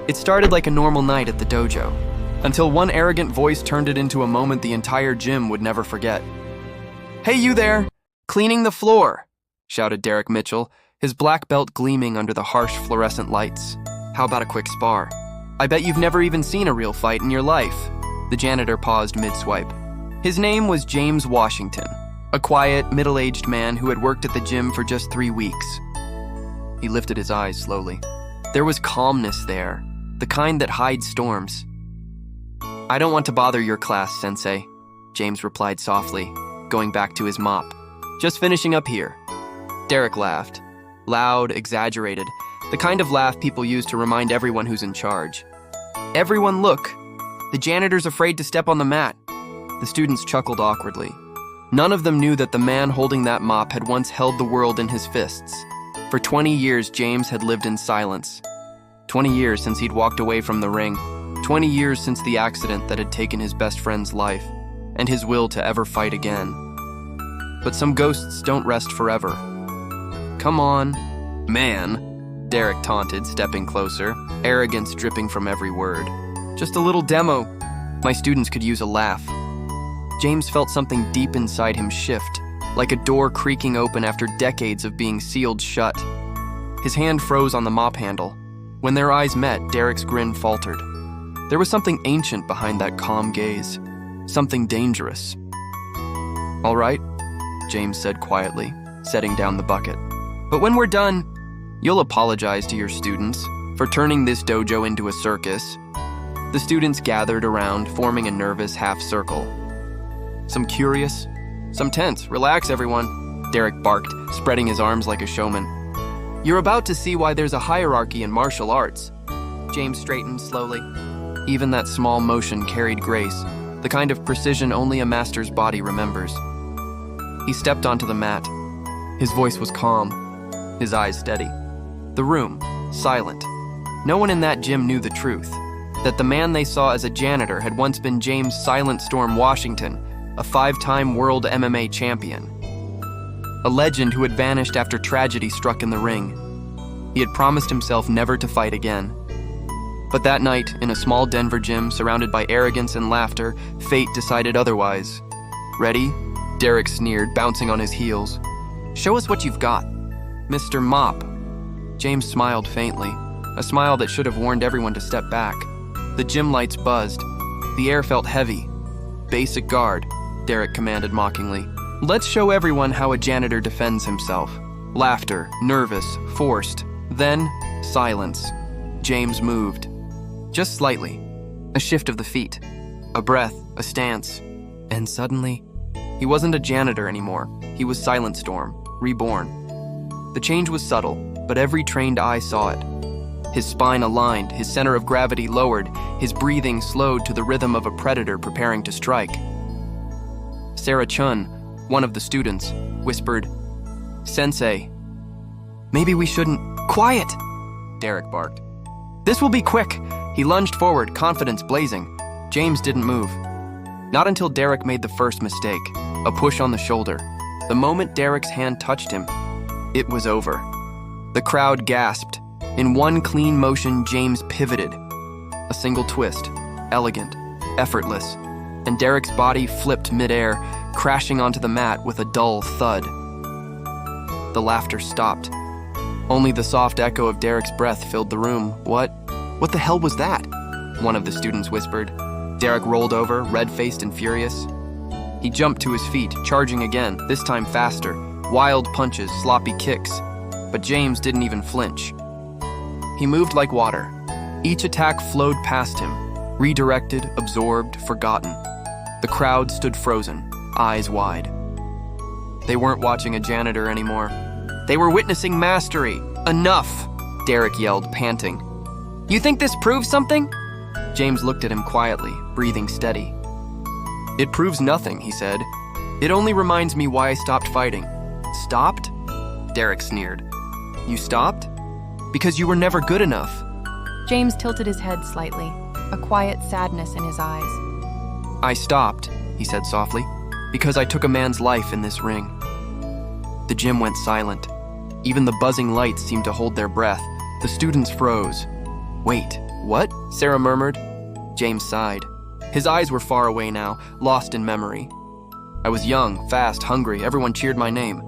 It started like a normal night at the dojo, until one arrogant voice turned it into a moment the entire gym would never forget. "Hey, you there! Cleaning the floor!" shouted Derek Mitchell, his black belt gleaming under the harsh fluorescent lights. "How about a quick spar? I bet you've never even seen a real fight in your life." The janitor paused mid-swipe. His name was James Washington, a quiet, middle-aged man who had worked at the gym for just 3 weeks. He lifted his eyes slowly. There was calmness there, the kind that hides storms. "I don't want to bother your class, Sensei," James replied softly, going back to his mop. "Just finishing up here." Derek laughed. Loud, exaggerated, the kind of laugh people use to remind everyone who's in charge. "Everyone look! The janitor's afraid to step on the mat." The students chuckled awkwardly. None of them knew that the man holding that mop had once held the world in his fists. For 20 years, James had lived in silence. 20 years since he'd walked away from the ring. 20 years since the accident that had taken his best friend's life, and his will to ever fight again. But some ghosts don't rest forever. "Come on, man," Derek taunted, stepping closer, arrogance dripping from every word. "Just a little demo. My students could use a laugh." James felt something deep inside him shift, like a door creaking open after decades of being sealed shut. His hand froze on the mop handle. When their eyes met, Derek's grin faltered. There was something ancient behind that calm gaze, something dangerous. "All right," James said quietly, setting down the bucket. "But when we're done, you'll apologize to your students for turning this dojo into a circus." The students gathered around, forming a nervous half circle. Some curious, some tense. "Relax, everyone," Derek barked, spreading his arms like a showman. "You're about to see why there's a hierarchy in martial arts." James straightened slowly. Even that small motion carried grace, the kind of precision only a master's body remembers. He stepped onto the mat. His voice was calm, his eyes steady. The room, silent. No one in that gym knew the truth, that the man they saw as a janitor had once been James Silent Storm Washington, a 5-time world MMA champion. A legend who had vanished after tragedy struck in the ring. He had promised himself never to fight again. But that night, in a small Denver gym surrounded by arrogance and laughter, fate decided otherwise. "Ready?" Derek sneered, bouncing on his heels. "Show us what you've got, Mr. Mop." James smiled faintly, a smile that should have warned everyone to step back. The gym lights buzzed. The air felt heavy. "Basic guard," Derek commanded mockingly. "Let's show everyone how a janitor defends himself." Laughter, nervous, forced. Then, silence. James moved. Just slightly. A shift of the feet. A breath, a stance. And suddenly, he wasn't a janitor anymore. He was Silent Storm, reborn. The change was subtle, but every trained eye saw it. His spine aligned, his center of gravity lowered, his breathing slowed to the rhythm of a predator preparing to strike. Sarah Chun, one of the students, whispered, "Sensei, maybe we shouldn't—" "Quiet!" Derek barked. "This will be quick." He lunged forward, confidence blazing. James didn't move. Not until Derek made the first mistake, a push on the shoulder. The moment Derek's hand touched him, it was over. The crowd gasped. In one clean motion, James pivoted. A single twist, elegant, effortless, and Derek's body flipped midair, crashing onto the mat with a dull thud. The laughter stopped. Only the soft echo of Derek's breath filled the room. What the hell was that?" one of the students whispered. Derek rolled over, red-faced and furious. He jumped to his feet, charging again, this time faster. Wild punches, sloppy kicks. But James didn't even flinch. He moved like water. Each attack flowed past him, redirected, absorbed, forgotten. The crowd stood frozen, eyes wide. They weren't watching a janitor anymore. They were witnessing mastery. "Enough!" Derek yelled, panting. "You think this proves something?" James looked at him quietly, breathing steady. "It proves nothing," he said. "It only reminds me why I stopped fighting." "Stopped?" Derek sneered. "You stopped? Because you were never good enough." James tilted his head slightly, a quiet sadness in his eyes. "I stopped," he said softly, "because I took a man's life in this ring." The gym went silent. Even the buzzing lights seemed to hold their breath. The students froze. Wait, What? Sarah murmured. James sighed. His eyes were far away now, lost in memory. I was young, fast, hungry. Everyone cheered my name.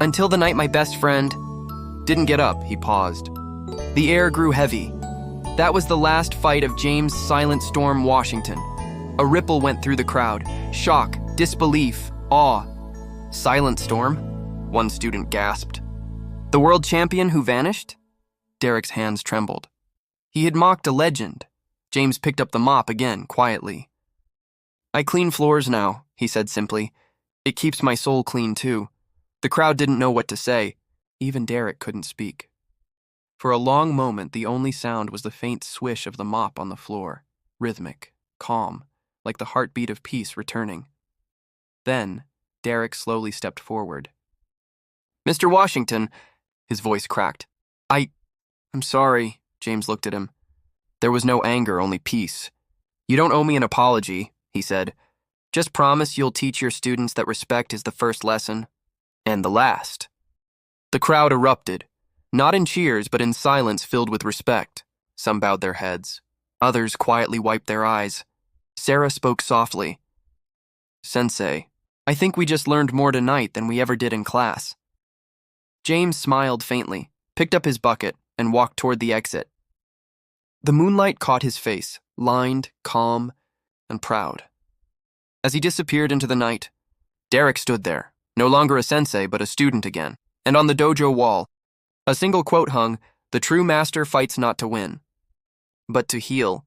Until the night my best friend didn't get up, he paused. The air grew heavy. That was the last fight of James Silent Storm Washington. A ripple went through the crowd. Shock, disbelief, awe. Silent Storm? One student gasped. The world champion who vanished? Derek's hands trembled. He had mocked a legend. James picked up the mop again, quietly. I clean floors now, he said simply. It keeps my soul clean too. The crowd didn't know what to say. Even Derek couldn't speak. For a long moment, the only sound was the faint swish of the mop on the floor, rhythmic, calm, like the heartbeat of peace returning. Then, Derek slowly stepped forward. Mr. Washington, his voice cracked. I'm sorry, James looked at him. There was no anger, only peace. You don't owe me an apology, he said. Just promise you'll teach your students that respect is the first lesson, and the last. The crowd erupted, not in cheers, but in silence filled with respect. Some bowed their heads. Others quietly wiped their eyes. Sarah spoke softly. Sensei, I think we just learned more tonight than we ever did in class. James smiled faintly, picked up his bucket, and walked toward the exit. The moonlight caught his face, lined, calm, and proud. As he disappeared into the night, Derek stood there, no longer a sensei but a student again, and on the dojo wall, a single quote hung, "The true master fights not to win, but to heal."